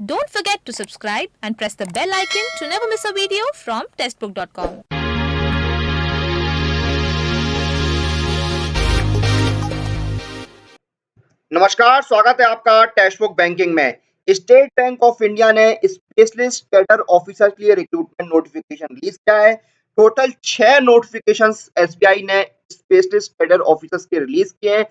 Don't forget to subscribe and press the bell icon to never miss a video from testbook.com. नमस्कार, स्वागत है आपका textbook banking में। State bank of India ने specialist cadre officer के लिए recruitment notification release किया है। टोटल 6 नोटिफिकेशंस एसबीआई ने स्पेशलिस्ट कैडर ऑफिसर्स के रिलीज किए हैं।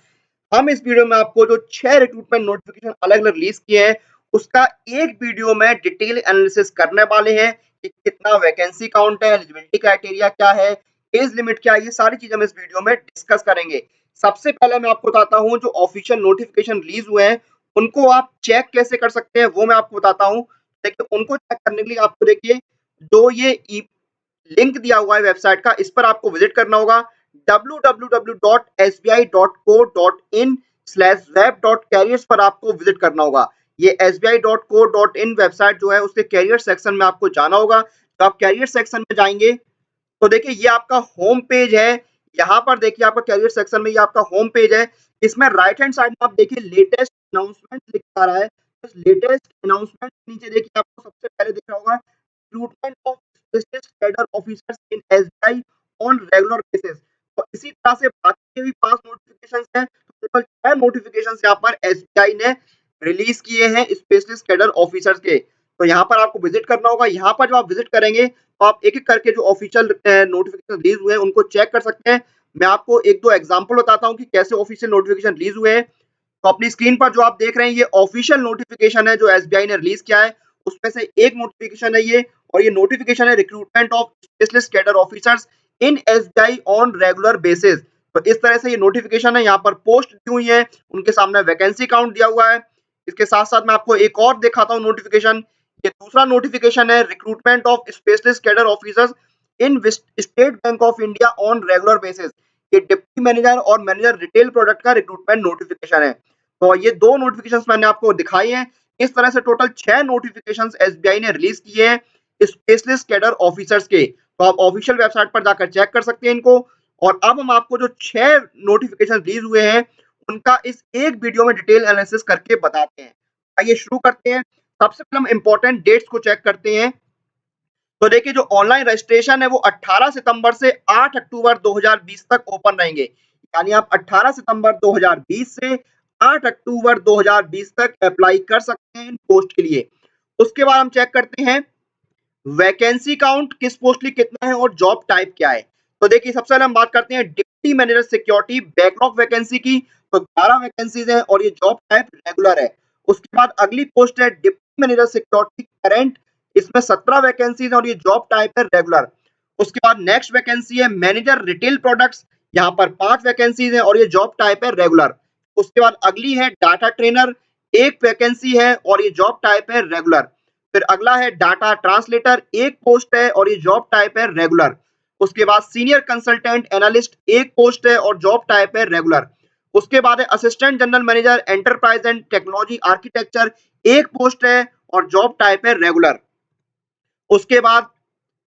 हम इस वीडियो में आपको जो 6 रिक्रूटमेंट नोटिफिकेशन अलग अलग रिलीज किए हैं उसका एक वीडियो में डिटेल एनालिसिस करने वाले हैं कि कितना वैकेंसी काउंट है, एलिजिबिलिटी क्राइटेरिया क्या है, एज लिमिट क्या है, ये सारी चीजें हम इस वीडियो में डिस्कस करेंगे। सबसे पहले मैं आपको बताता हूं जो ऑफिशियल नोटिफिकेशन रिलीज हुए हैं उनको आप चेक कैसे कर सकते हैं वो मैं आपको बताता हूं। देखिए, उनको चेक करने के लिए आपको देखिए जो ये लिंक दिया हुआ है वेबसाइट का, इस पर आपको विजिट करना होगा www.sbi.co.in/web.careers पर आपको विजिट करना होगा। ये sbi.co.in वेबसाइट जो है उसके कैरियर सेक्शन में आपको जाना होगा। तो आप कैरियर सेक्शन में जाएंगे तो देखिए ये आपका होम पेज है। यहाँ पर देखिए आपका कैरियर सेक्शन में ये आपका होम पेज है। इसमें राइट हैंड साइड में आप देखिए लेटेस्ट अनाउंसमेंट लिखा आ रहा है। इस लेटेस्ट अनाउंसमेंट के नीचे देखिए आपको सबसे पहले दिख रहा होगा recruitment of specialist cadre officers in SBI on regular basis. तो इसी तरह से बाकी के भी 5 नोटिफिकेशंस हैं। तो टोटल 6 नोटिफिकेशंस यहाँ पर एसबीआई ने रिलीज किए हैं स्पेशलिस्ट कैडर ऑफिसर्स के। तो यहाँ पर आपको विजिट करना होगा। यहाँ पर जब आप विजिट करेंगे तो आप एक एक करके जो ऑफिशियल नोटिफिकेशन रिलीज हुए हैं उनको चेक कर सकते हैं। मैं आपको एक दो एग्जांपल बताता हूं कि कैसे ऑफिशियल नोटिफिकेशन रिलीज हुए हैं। तो अपनी स्क्रीन पर जो आप देख रहे हैं ये ऑफिशियल नोटिफिकेशन है जो एसबीआई ने रिलीज किया है। उसमें से एक नोटिफिकेशन है ये, और ये नोटिफिकेशन है recruitment of specialist cadre officers in SBI on regular basis. तो इस तरह से ये नोटिफिकेशन है। यहाँ पर पोस्ट दी हुई है, उनके सामने वैकेंसी काउंट दिया हुआ है। इसके साथ साथ मैं आपको एक और दिखाता हूँ नोटिफिकेशन। ये दूसरा नोटिफिकेशन है recruitment of specialist cadre officers in state bank of India on regular basis. ये डिप्टी मैनेजर और मैनेजर रिटेल प्रोडक्ट का रिक्रूटमेंट नोटिफिकेशन है। तो ये दो नोटिफिकेशंस मैंने आपको दिखाई हैं। इस तरह से टोटल 6 नोटिफिकेशंस एसबीआई ने रिलीज किए हैं स्पेशलिस्ट कैडर ऑफिसर्स के। तो आप ऑफिशियल वेबसाइट पर जाकर चेक कर सकते हैं इनको। और अब हम आपको जो 6 नोटिफिकेशन रिलीज हुए हैं उनका इस एक वीडियो में डिटेल एनालिसिस करके बताते हैं। आइए शुरू करते हैं। सबसे पहले हम इंपॉर्टेंट डेट्स को चेक करते हैं। तो देखिए जो ऑनलाइन रजिस्ट्रेशन है वो 18 सितंबर से 8 अक्टूबर 2020 तक ओपन रहेंगे। यानी आप 18 सितंबर 2020 से 8 अक्टूबर 2020 तक अप्लाई कर सकते हैं इन पोस्ट के लिए। उसके बाद हम चेक करते हैं वैकेंसी काउंट, किस पोस्ट के लिए कितना है और जॉब टाइप क्या है। तो देखिए सबसे पहले हम बात करते हैं deputy manager security backlog vacancy की। तो 11 वैकेंसीज है और ये जॉब टाइप रेगुलर है। उसके बाद अगली पोस्ट है डिप्टी मैनेजर सिक्योरिटी करंट, इसमें 17 वैकेंसीज है और ये जॉब टाइप है रेगुलर। उसके बाद नेक्स्ट वैकेंसी है मैनेजर रिटेल प्रोडक्ट्स, यहाँ पर 5 वैकेंसीज है और ये जॉब टाइप है रेगुलर। उसके बाद अगली है डाटा ट्रेनर, एक वैकेंसी है और ये जॉब टाइप है रेगुलर। फिर अगला है डाटा ट्रांसलेटर, एक पोस्ट है और ये जॉब टाइप है रेगुलर। उसके बाद सीनियर कंसल्टेंट एनालिस्ट, एक पोस्ट है और जॉब टाइप है रेगुलर। उसके बाद है assistant general manager enterprise and technology architecture, एक पोस्ट है और जॉब टाइप है रेगुलर। उसके बाद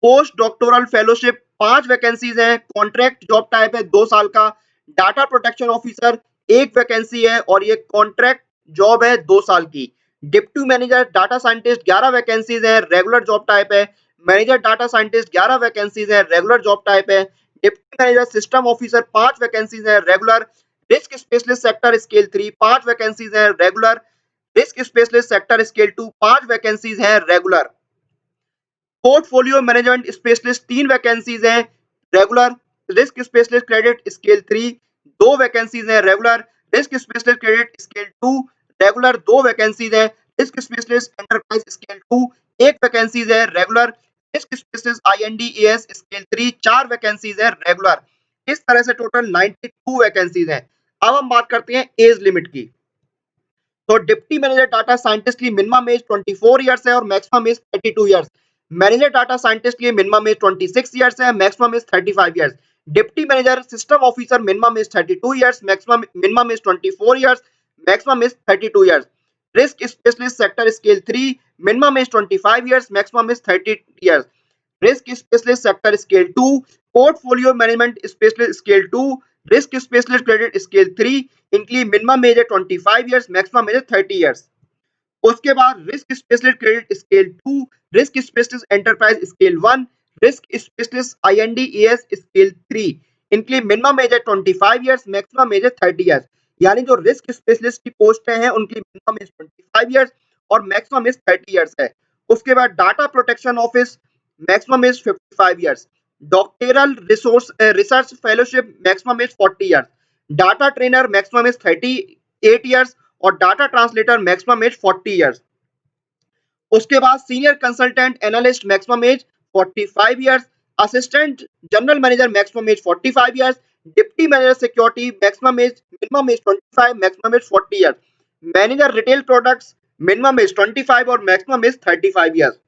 पोस्ट डॉक्टोरल फेलोशिप, 5 वैकेंसीज हैं, कॉन्ट्रैक्ट जॉब टाइप है 2 साल का। डाटा प्रोटेक्शन ऑफिसर, एक वैकेंसी है और ये कॉन्ट्रैक्ट जॉब है 2 साल की। Deputy manager data scientist, 11 vacancies है, रेगुलर जॉब टाइप है। मैनेजर डाटा साइंटिस्ट, 11 वैकेंसीज है, रेगुलर जॉब टाइप है। Deputy manager system officer, 5 vacancies है, regular. Risk specialist sector scale 3, 5 vacancies है, regular. Risk specialist sector scale 2, 5 vacancies है, regular. Portfolio management specialist, 3 vacancies हैं, regular. Risk specialist credit scale 3, 2 vacancies हैं, regular. Risk specialist credit scale 2, regular, 2 vacancies हैं। Risk specialist enterprise scale 2, 1 vacancies है, regular. Risk specialist INDS scale 3, 4 vacancies है, regular. इस तरह से total 92 vacancies हैं। अब हम बात करते हैं एज लिमिट की। तो डिप्टी मैनेजर डाटा साइंटिस्ट की मिनिमम एज 24 इयर्स है और maximum as 32 years. Manager data scientist के मिनिमम एज 26 इयर्स है, maximum age 35 years. Deputy manager system officer minimum age 32 years, maximum minimum age 24 years, maximum age 32 years. Risk specialist sector scale 3, minimum age 25 years, maximum age 30 years. Risk specialist sector scale 2, portfolio management specialist scale 2, risk specialist credit scale 3, इनके लिए minimum age है 25 years, maximum age है 30 years. उसके बाद risk specialist credit scale 2, risk specialist enterprise scale 1, risk specialist IND-AS scale 3। इनके लिए minimum age है 25 years, maximum age है 30 इयर्स। यानी जो रिस्क स्पेशलिस्ट की पोस्ट हैं उनकी मिनिमम एज 25 इयर्स और मैक्सिमम एज 30 इयर्स है। उसके बाद data protection office, maximum age 55 years. Doctoral research fellowship, maximum age 40 years. Data trainer, maximum age 38 years और data translator, maximum age 40 years. उसके बाद senior consultant analyst, maximum age 45 years. Assistant general manager, maximum age 45 years. Deputy manager security, maximum age, minimum age 25, maximum age 40 years. Manager retail products, minimum age 25 और maximum as 35 years.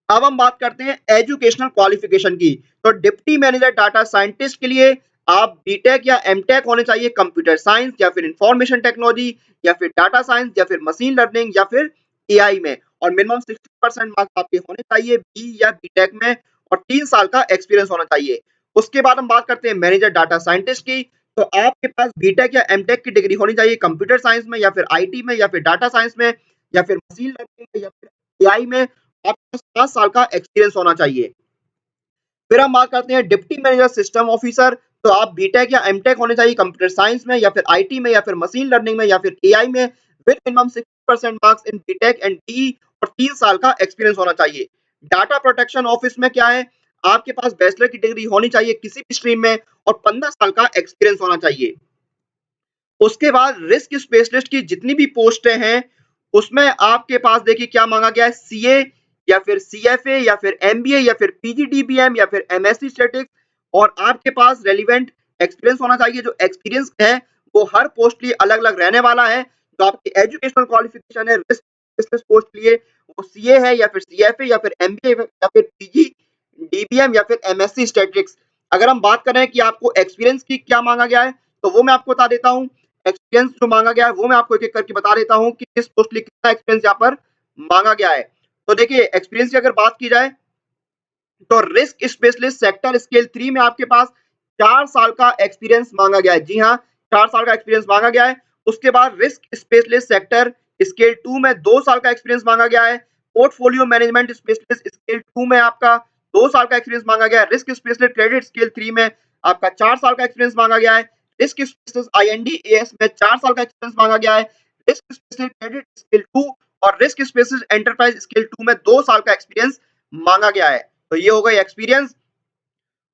अब हम बात करते हैं educational qualification की। तो deputy manager data scientist के लिए आप बीटेक या एमटेक होने चाहिए कंप्यूटर साइंस या फिर इंफॉर्मेशन टेक्नोलॉजी या फिर डाटा साइंस या फिर मशीन लर्निंग या फिर एआई में, और मिनिमम 60% मार्क्स आपके होने चाहिए बी या बीटेक में और 3 साल का एक्सपीरियंस होना चाहिए। उसके बाद हम बात करते हैं मैनेजर डाटा साइंटिस्ट की। तो आपके पास बीटेक या एमटेक की डिग्री होनी चाहिए कंप्यूटर साइंस में या फिर आईटी में या फिर डाटा साइंस में या फिर मशीन लर्निंग में या फिर एआई में। आपके पास 5 साल का एक्सपीरियंस होना चाहिए। फिर हम बात करते हैं डिप्टी मैनेजर सिस्टम ऑफिसर। तो आप बीटेक या एमटेक होने चाहिए कंप्यूटर साइंस में या फिर आईटी में या फिर मशीन लर्निंग में या फिर एआई में with minimum 60% marks in B Tech and D और 3 साल का एक्सपीरियंस होना चाहिए। डाटा प्रोटेक्शन ऑफिस में क्या है, आपके पास बैचलर की डिग्री होनी चाहिए किसी भी स्ट्रीम में और 15 साल का एक्सपीरियंस होना चाहिए। उसके बाद रिस्क स्पेशलिस्ट की जितनी भी पोस्टें हैं उसमें आपके पास देखिए क्या मांगा गया है, सीए या फिर सीएफए या फिर एमबीए या फिर पीजीडीबीएम या फिर एमएससी स्टैटिस्टिक्स, और आपके पास रेलिवेंट एक्सपीरियंस होना चाहिए। जो एक्सपीरियंस है वो हर पोस्ट के लिए अलग अलग रहने वाला है। तो आपकी एजुकेशनल क्वालिफिकेशन है रिस्क स्पेशलिस्ट पोस्ट के लिए वो सीए है या फिर सीएफए या फिर एमबीए या फिर पीजीडीबीएम या फिर एमएससी स्टैटिस्टिक्स। अगर हम बात करें कि आपको एक्सपीरियंस की क्या मांगा गया है तो वो मैं आपको बता देता हूँ। एक्सपीरियंस जो मांगा गया है वो मैं आपको एक एक करके बता देता हूँ कि किस पोस्ट के लिए कितना एक्सपीरियंस यहाँ पर मांगा गया है। तो देखिए एक्सपीरियंस की अगर बात की जाए तो रिस्क स्पेशलिस्ट सेक्टर स्केल 3 में आपके पास 4 साल का एक्सपीरियंस मांगा गया है। जी हाँ, 4 साल का एक्सपीरियंस मांगा गया है। उसके बाद रिस्क स्पेशलिस्ट सेक्टर स्केल 2 में 2 साल का एक्सपीरियंस मांगा गया है। पोर्टफोलियो मैनेजमेंट स्पेशलिस्ट स्केल 2 में आपका 2 साल का एक्सपीरियंस मांगा गया है। रिस्क स्पेशलिस्ट क्रेडिट स्केल 3 में आपका 4 साल का एक्सपीरियंस मांगा गया है। रिस्क स्पेशलिस्ट IND-AS में 4 साल का एक्सपीरियंस मांगा गया है। रिस्क स्पेशलिस्ट क्रेडिट स्केल 2 और रिस्क स्पेशलिस्ट एंटरप्राइज स्केल 2 में 2 साल का एक्सपीरियंस मांगा गया है। तो ये हो गई एक्सपीरियंस।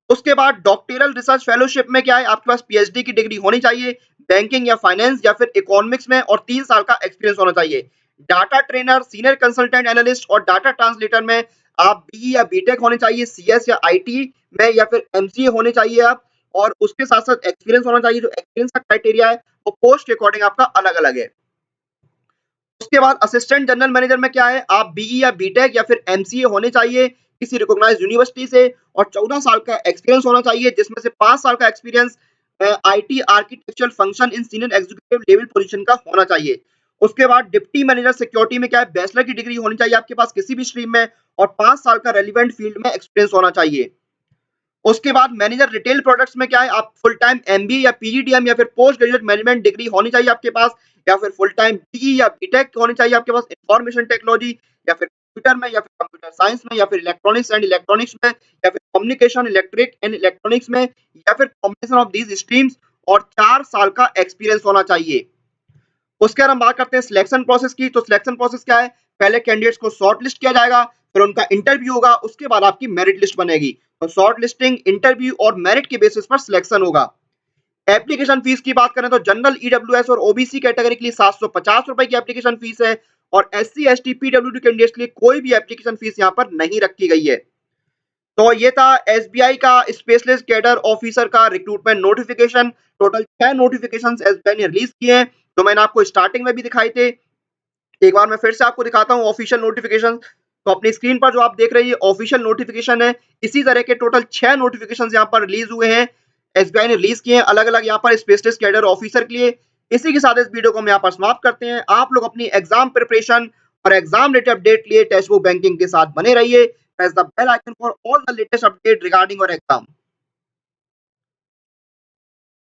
उसके बाद डॉक्टरल रिसर्च फेलोशिप में क्या है, आपके पास पीएचडी की डिग्री होनी चाहिए बैंकिंग या फाइनेंस या फिर इकोनॉमिक्स में और 3 साल का एक्सपीरियंस होना चाहिए। Data trainer, senior consultant analyst और डाटा ट्रांसलेटर में आप बी या बीटेक होने चाहिए सीएस या आईटी में या फिर एमसीए होने चाहिए आप, और उसके साथ साथ एक्सपीरियंस होना चाहिए। जो एक्सपीरियंस का क्राइटेरिया है वो पोस्ट के अकॉर्डिंग आपका अलग अलग है। उसके बाद असिस्टेंट जनरल मैनेजर में क्या है, आप बीई या बीटेक या फिर एमसीए होने चाहिए किसी रिकॉग्नाइज्ड यूनिवर्सिटी से और 14 साल का एक्सपीरियंस होना चाहिए जिसमें से 5 साल का experience IT architectural function in senior executive level position का होना चाहिए। उसके बाद डिप्टी मैनेजर सिक्योरिटी में क्या है, बैचलर की डिग्री होनी चाहिए आपके पास किसी भी स्ट्रीम में और 5 साल का रेलिवेंट फील्ड में एक्सपीरियंस होना चाहिए। उसके बाद मैनेजर रिटेल प्रोडक्ट्स में क्या है, आप फुल टाइम एमबीए या पीजीडीएम या फिर पोस्ट ग्रेजुएट मैनेजमेंट डिग्री होनी चाहिए आपके पास, या फिर फुल टाइम बीई या बीटेक होनी चाहिए आपके पास इंफॉर्मेशन टेक्नोलॉजी या फिर कंप्यूटर में या फिर कंप्यूटर साइंस में या फिर इलेक्ट्रॉनिक्स एंड इलेक्ट्रॉनिक्स में या फिर कम्युनिकेशन इलेक्ट्रिक एंड इलेक्ट्रॉनिक्स में या फिर कॉम्बिनेशन ऑफ दीज स्ट्रीम्स, और 4 साल का एक्सपीरियंस होना चाहिए। उसके बाद हम बात करते हैं सिलेक्शन प्रोसेस की। तो सिलेक्शन प्रोसेस क्या है, पहले कैंडिडेट्स को शॉर्ट लिस्ट किया जाएगा, फिर उनका इंटरव्यू होगा, उसके बाद आपकी मेरिट लिस्ट बनेगी। तो शॉर्ट लिस्टिंग, इंटरव्यू और मेरिट के बेसिस पर सिलेक्शन होगा। एप्लीकेशन फीस की बात करें तो जनरल ईडब्ल्यूएस और ओबीसी कैटेगरी के लिए 750 रुपए की एप्लीकेशन फीस है और एससी एसटी पीडब्ल्यूडी कैंडिडेट्स के लिए कोई भी एप्लीकेशन फीस यहाँ पर नहीं रखी गई है। तो ये था एसबीआई का स्पेशलिस्ट कैडर ऑफिसर का recruitment notification. Total 6 notification SBI ने रिलीज किए हैं, तो मैंने आपको स्टार्टिंग में भी दिखाए थे। एक बार मैं फिर से आपको दिखाता हूँ ऑफिशियल नोटिफिकेशन। तो अपनी स्क्रीन पर जो आप देख रहे हैं ऑफिशियल नोटिफिकेशन है। इसी तरह के टोटल 6 नोटिफिकेशन यहाँ पर रिलीज हुए हैं, एसबीआई ने रिलीज किए हैं अलग अलग यहाँ पर स्पेशलिस्ट कैडर ऑफिसर के लिए। इसी के साथ इस वीडियो को हम यहाँ पर समाप्त करते हैं। आप लोग अपनी एग्जाम प्रिपरेशन और एग्जाम रिलेटेड अपडेट लिए टेक्स्ट बुक बैंकिंग के साथ बने रहिए। Press the bell icon for all the latest update regarding your exam.